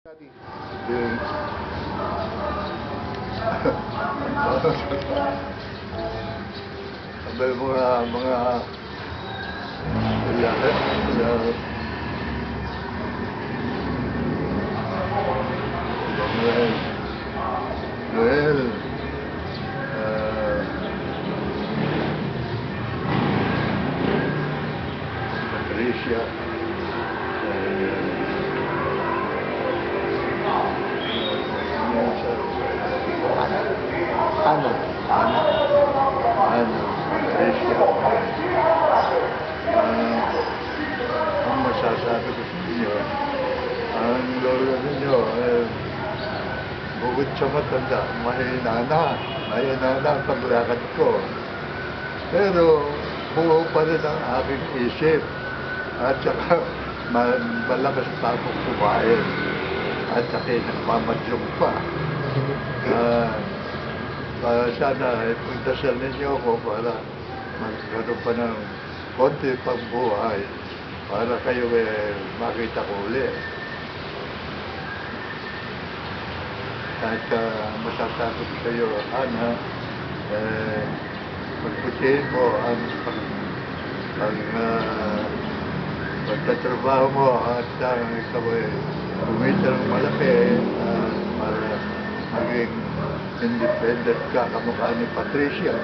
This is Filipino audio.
Daddy. Yung sabay mga Noel, Patricia, Ano? Patricia. Ang masasabi ko sa inyo, ang lolo ninyo, bukod sa matanda, mahina na ang paglakad ko. Pero buo pa rin ang aking isip. At saka malakas pa akong kumain. At saka nagmamadyong pa. Sana pagdasal ninyo ako para magkaroon pa ng konti pang buhay para kayo makita ko ulit. At masasabi ko sa iyo, Ana, magputihin mo ang pagtatrabaho mo at ikaw kumita ng malaki para maging independent ka kamukha ni Patricia.